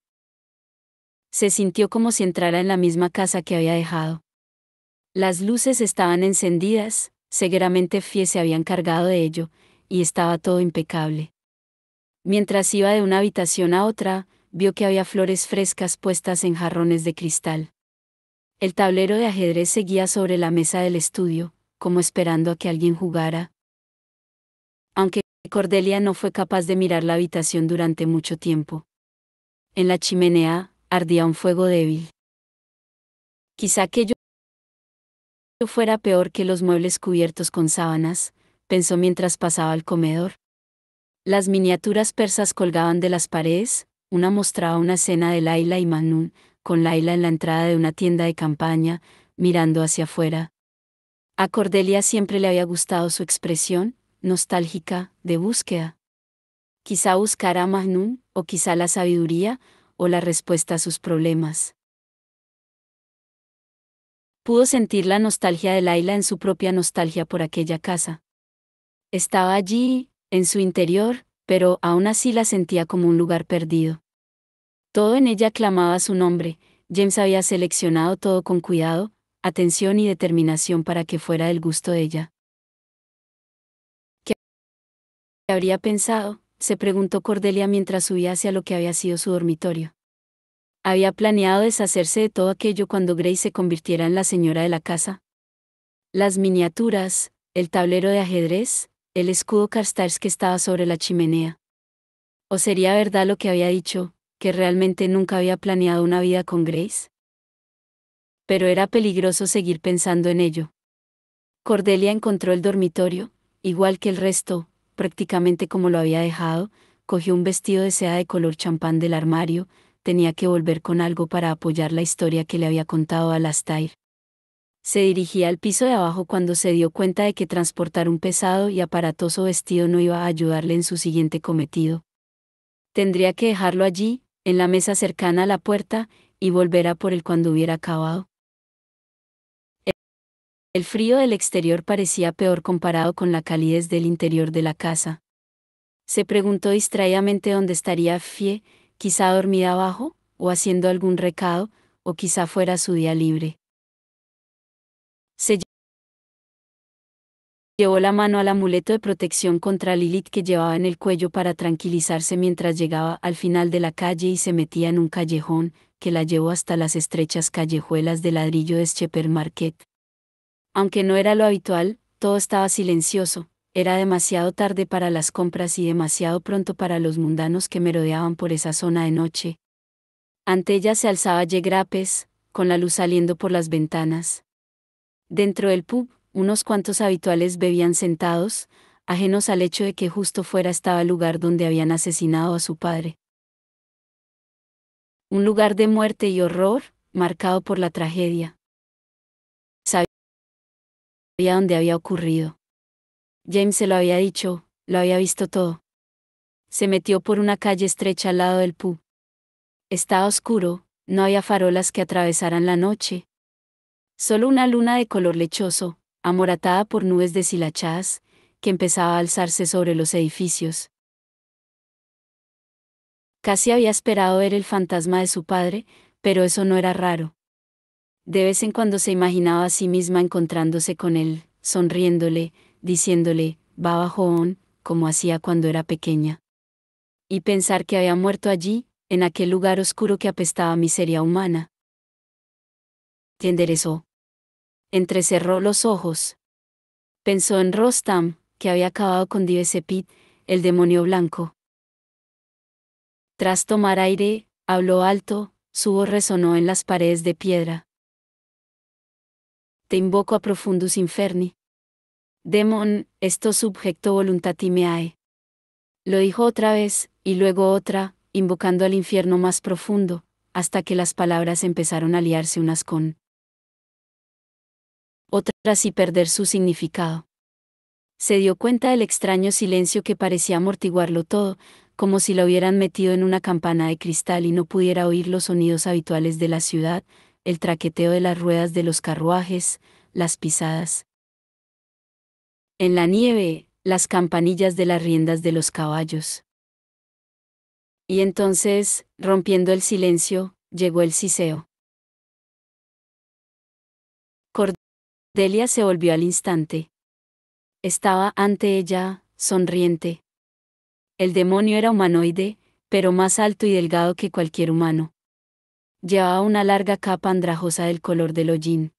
[SPEAKER 1] Se sintió como si entrara en la misma casa que había dejado. Las luces estaban encendidas, seguramente Fie se había encargado de ello, y estaba todo impecable. Mientras iba de una habitación a otra, vio que había flores frescas puestas en jarrones de cristal. El tablero de ajedrez seguía sobre la mesa del estudio, como esperando a que alguien jugara. Aunque Cordelia no fue capaz de mirar la habitación durante mucho tiempo. En la chimenea ardía un fuego débil. Quizá aquello fuera peor que los muebles cubiertos con sábanas, pensó mientras pasaba al comedor. Las miniaturas persas colgaban de las paredes, una mostraba una escena de Laila y Majnun, con Laila en la entrada de una tienda de campaña, mirando hacia afuera. A Cordelia siempre le había gustado su expresión, nostálgica, de búsqueda. Quizá buscara a Majnun, o quizá la sabiduría, o la respuesta a sus problemas. Pudo sentir la nostalgia de Laila en su propia nostalgia por aquella casa. Estaba allí, en su interior, pero aún así la sentía como un lugar perdido. Todo en ella clamaba su nombre. James había seleccionado todo con cuidado, atención y determinación para que fuera del gusto de ella. ¿Qué habría pensado?, se preguntó Cordelia mientras subía hacia lo que había sido su dormitorio. ¿Había planeado deshacerse de todo aquello cuando Grace se convirtiera en la señora de la casa? Las miniaturas, el tablero de ajedrez, el escudo Carstairs que estaba sobre la chimenea. ¿O sería verdad lo que había dicho, que realmente nunca había planeado una vida con Grace? Pero era peligroso seguir pensando en ello. Cordelia encontró el dormitorio, igual que el resto, prácticamente como lo había dejado, cogió un vestido de seda de color champán del armario, tenía que volver con algo para apoyar la historia que le había contado a Alastair. Se dirigía al piso de abajo cuando se dio cuenta de que transportar un pesado y aparatoso vestido no iba a ayudarle en su siguiente cometido. Tendría que dejarlo allí, en la mesa cercana a la puerta, y volver a por él cuando hubiera acabado. El frío del exterior parecía peor comparado con la calidez del interior de la casa. Se preguntó distraídamente dónde estaría Fie, quizá dormida abajo, o haciendo algún recado, o quizá fuera su día libre. Se llevó la mano al amuleto de protección contra Lilith que llevaba en el cuello para tranquilizarse mientras llegaba al final de la calle y se metía en un callejón, que la llevó hasta las estrechas callejuelas de ladrillo de Shepherd Market. Aunque no era lo habitual, todo estaba silencioso, era demasiado tarde para las compras y demasiado pronto para los mundanos que merodeaban por esa zona de noche. Ante ella se alzaba Ye Grapes, con la luz saliendo por las ventanas. Dentro del pub, unos cuantos habituales bebían sentados, ajenos al hecho de que justo fuera estaba el lugar donde habían asesinado a su padre. Un lugar de muerte y horror, marcado por la tragedia. Sabía dónde había ocurrido. James se lo había dicho, lo había visto todo. Se metió por una calle estrecha al lado del pub. Estaba oscuro, no había farolas que atravesaran la noche. Solo una luna de color lechoso, amoratada por nubes deshilachadas, que empezaba a alzarse sobre los edificios. Casi había esperado ver el fantasma de su padre, pero eso no era raro. De vez en cuando se imaginaba a sí misma encontrándose con él, sonriéndole, diciéndole, Baba Joón, como hacía cuando era pequeña. Y pensar que había muerto allí, en aquel lugar oscuro que apestaba a miseria humana. Se enderezó. Entrecerró los ojos. Pensó en Rostam, que había acabado con Divesepit, el demonio blanco. Tras tomar aire, habló alto, su voz resonó en las paredes de piedra. Te invoco a profundus inferni. Demon, esto subjecto voluntati meae. Lo dijo otra vez, y luego otra, invocando al infierno más profundo, hasta que las palabras empezaron a liarse unas con otras y perder su significado. Se dio cuenta del extraño silencio que parecía amortiguarlo todo, como si lo hubieran metido en una campana de cristal y no pudiera oír los sonidos habituales de la ciudad, el traqueteo de las ruedas de los carruajes, las pisadas en la nieve, las campanillas de las riendas de los caballos. Y entonces, rompiendo el silencio, llegó el siseo. Cordelia se volvió al instante. Estaba ante ella, sonriente. El demonio era humanoide, pero más alto y delgado que cualquier humano. Llevaba una larga capa andrajosa del color del hollín.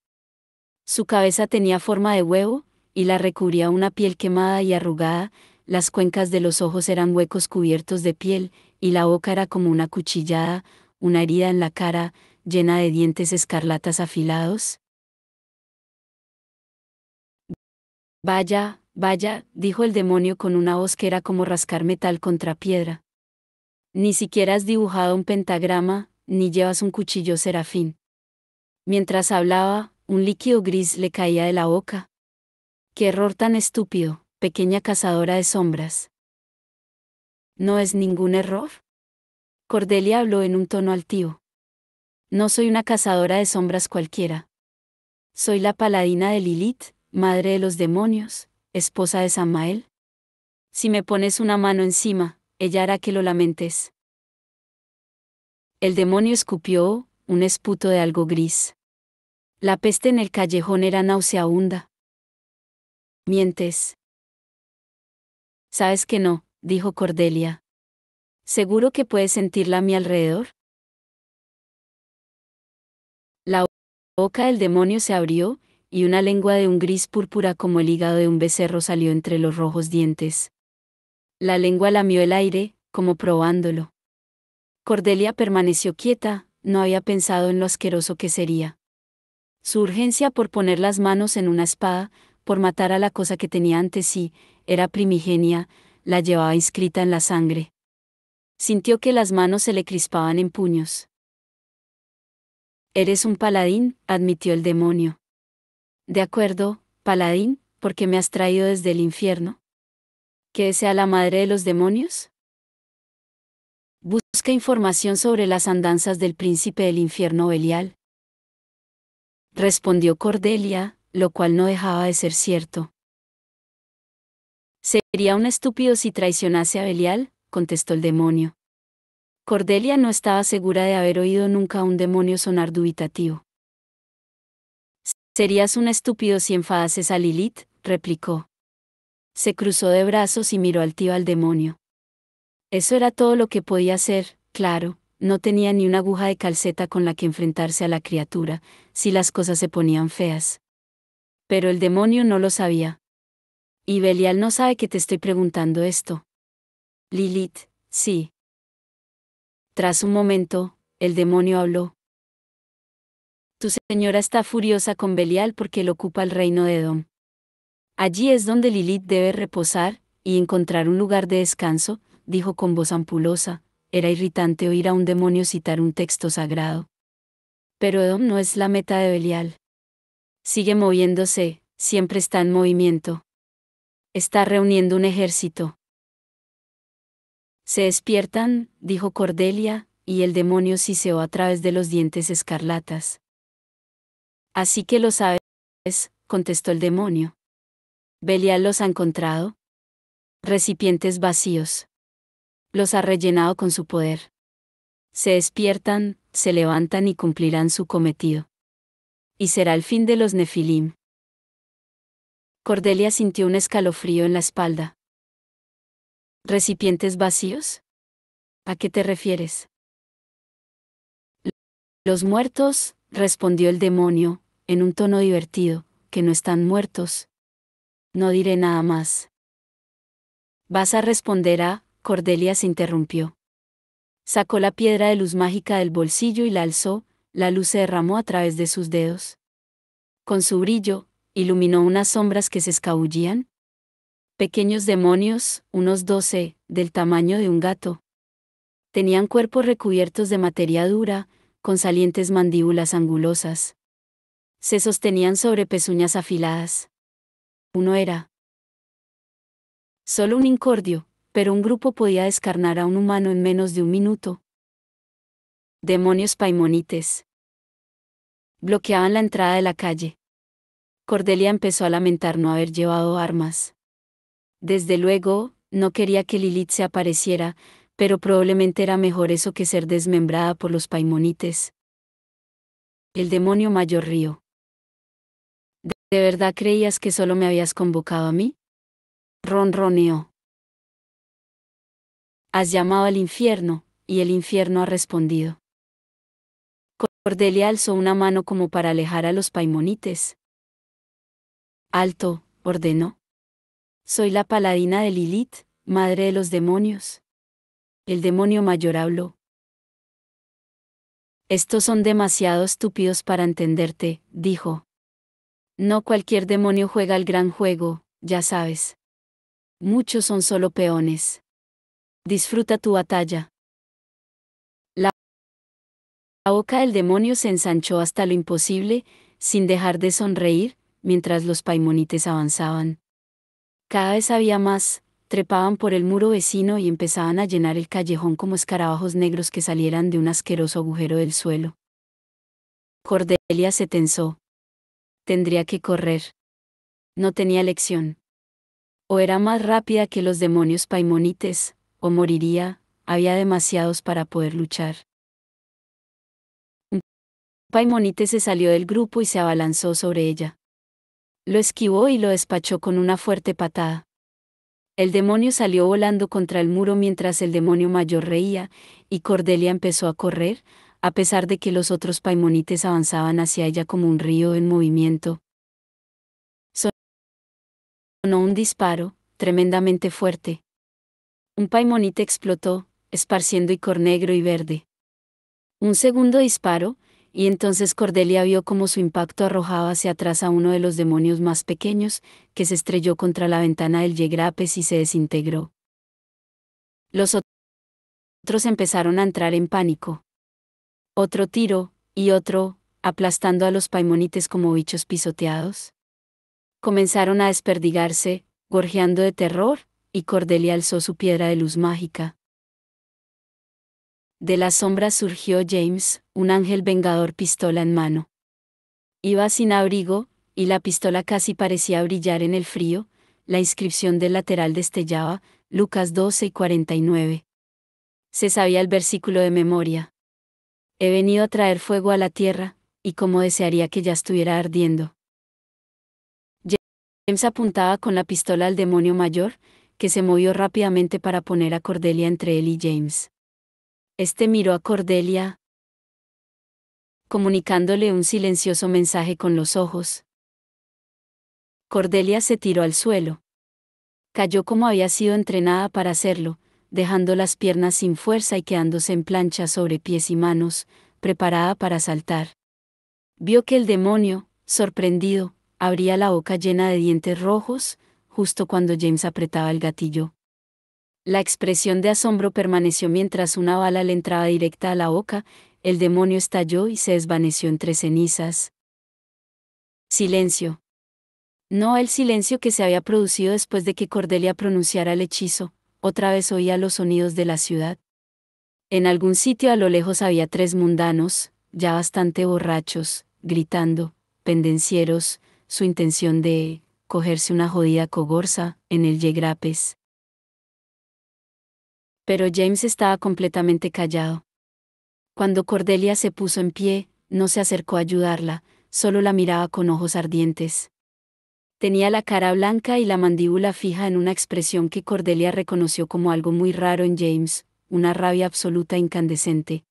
[SPEAKER 1] Su cabeza tenía forma de huevo, y la recubría una piel quemada y arrugada, las cuencas de los ojos eran huecos cubiertos de piel, y la boca era como una cuchillada, una herida en la cara, llena de dientes escarlatas afilados. Vaya, vaya, dijo el demonio con una voz que era como rascar metal contra piedra. Ni siquiera has dibujado un pentagrama, ni llevas un cuchillo serafín. Mientras hablaba, un líquido gris le caía de la boca. ¡Qué error tan estúpido, pequeña cazadora de sombras! ¿No es ningún error? Cordelia habló en un tono altivo. No soy una cazadora de sombras cualquiera. Soy la paladina de Lilith, madre de los demonios, esposa de Samael. Si me pones una mano encima, ella hará que lo lamentes. El demonio escupió, un esputo de algo gris. La peste en el callejón era nauseabunda. Mientes. Sabes que no, dijo Cordelia. ¿Seguro que puedes sentirla a mi alrededor? La boca del demonio se abrió, y una lengua de un gris púrpura como el hígado de un becerro salió entre los rojos dientes. La lengua lamió el aire, como probándolo. Cordelia permaneció quieta, no había pensado en lo asqueroso que sería. Su urgencia por poner las manos en una espada, por matar a la cosa que tenía ante sí, era primigenia, la llevaba inscrita en la sangre. Sintió que las manos se le crispaban en puños. Eres un paladín, admitió el demonio. De acuerdo, paladín, porque me has traído desde el infierno. ¿Que sea la madre de los demonios? Busca información sobre las andanzas del príncipe del infierno Belial. Respondió Cordelia, lo cual no dejaba de ser cierto. Sería un estúpido si traicionase a Belial, contestó el demonio. Cordelia no estaba segura de haber oído nunca a un demonio sonar dubitativo. Serías un estúpido si enfadases a Lilith, replicó. Se cruzó de brazos y miró altiva al demonio. Eso era todo lo que podía hacer, claro, no tenía ni una aguja de calceta con la que enfrentarse a la criatura, si las cosas se ponían feas. Pero el demonio no lo sabía. Y Belial no sabe que te estoy preguntando esto. Lilith, sí. Tras un momento, el demonio habló. Tu señora está furiosa con Belial porque él ocupa el reino de Edom. Allí es donde Lilith debe reposar, y encontrar un lugar de descanso, dijo con voz ampulosa. Era irritante oír a un demonio citar un texto sagrado. Pero Edom no es la meta de Belial. Sigue moviéndose, siempre está en movimiento. Está reuniendo un ejército. Se despiertan, dijo Cordelia, y el demonio siseó a través de los dientes escarlatas. Así que lo sabes, contestó el demonio. Belial los ha encontrado. Recipientes vacíos. Los ha rellenado con su poder. Se despiertan, se levantan y cumplirán su cometido. Y será el fin de los Nefilim. Cordelia sintió un escalofrío en la espalda. ¿Recipientes vacíos? ¿A qué te refieres? Los muertos, respondió el demonio, en un tono divertido, que no están muertos. No diré nada más. ¿Vas a responder a? Cordelia se interrumpió. Sacó la piedra de luz mágica del bolsillo y la alzó, la luz se derramó a través de sus dedos. Con su brillo, iluminó unas sombras que se escabullían. Pequeños demonios, unos 12, del tamaño de un gato. Tenían cuerpos recubiertos de materia dura, con salientes mandíbulas angulosas. Se sostenían sobre pezuñas afiladas. Uno era solo un incordio, pero un grupo podía descarnar a un humano en menos de un minuto. Demonios paimonites. Bloqueaban la entrada de la calle. Cordelia empezó a lamentar no haber llevado armas. Desde luego, no quería que Lilith se apareciera, pero probablemente era mejor eso que ser desmembrada por los paimonites. El demonio mayor rió. ¿De verdad creías que solo me habías convocado a mí? Ronroneó. Has llamado al infierno, y el infierno ha respondido. Cordelia alzó una mano como para alejar a los paimonites. Alto, ordenó. Soy la paladina de Lilith, madre de los demonios. El demonio mayor habló. Estos son demasiado estúpidos para entenderte, dijo. No cualquier demonio juega el gran juego, ya sabes. Muchos son solo peones. Disfruta tu batalla. La boca del demonio se ensanchó hasta lo imposible, sin dejar de sonreír, mientras los paimonites avanzaban. Cada vez había más, trepaban por el muro vecino y empezaban a llenar el callejón como escarabajos negros que salieran de un asqueroso agujero del suelo. Cordelia se tensó. Tendría que correr. No tenía elección. O era más rápida que los demonios paimonites, o moriría, había demasiados para poder luchar. Un paimonite se salió del grupo y se abalanzó sobre ella. Lo esquivó y lo despachó con una fuerte patada. El demonio salió volando contra el muro mientras el demonio mayor reía, y Cordelia empezó a correr, a pesar de que los otros paimonites avanzaban hacia ella como un río en movimiento. Sonó un disparo, tremendamente fuerte. Un paimonite explotó, esparciendo icor negro y verde. Un segundo disparo, y entonces Cordelia vio cómo su impacto arrojaba hacia atrás a uno de los demonios más pequeños, que se estrelló contra la ventana del Yegrapes y se desintegró. Los otros empezaron a entrar en pánico. Otro tiro, y otro, aplastando a los paimonites como bichos pisoteados. Comenzaron a desperdigarse, gorjeando de terror, y Cordelia alzó su piedra de luz mágica. De las sombras surgió James, un ángel vengador, pistola en mano. Iba sin abrigo, y la pistola casi parecía brillar en el frío, la inscripción del lateral destellaba, Lucas 12:49. Se sabía el versículo de memoria. He venido a traer fuego a la tierra, y cómo desearía que ya estuviera ardiendo. James apuntaba con la pistola al demonio mayor, que se movió rápidamente para poner a Cordelia entre él y James. Este miró a Cordelia, comunicándole un silencioso mensaje con los ojos. Cordelia se tiró al suelo. Cayó como había sido entrenada para hacerlo, dejando las piernas sin fuerza y quedándose en plancha sobre pies y manos, preparada para saltar. Vio que el demonio, sorprendido, abría la boca llena de dientes rojos, justo cuando James apretaba el gatillo. La expresión de asombro permaneció mientras una bala le entraba directa a la boca, el demonio estalló y se desvaneció entre cenizas. Silencio. No el silencio que se había producido después de que Cordelia pronunciara el hechizo, otra vez oía los sonidos de la ciudad. En algún sitio a lo lejos había 3 mundanos, ya bastante borrachos, gritando, pendencieros, su intención de cogerse una jodida cogorza en el Yegrapes. Pero James estaba completamente callado. Cuando Cordelia se puso en pie, no se acercó a ayudarla, solo la miraba con ojos ardientes. Tenía la cara blanca y la mandíbula fija en una expresión que Cordelia reconoció como algo muy raro en James, una rabia absoluta e incandescente.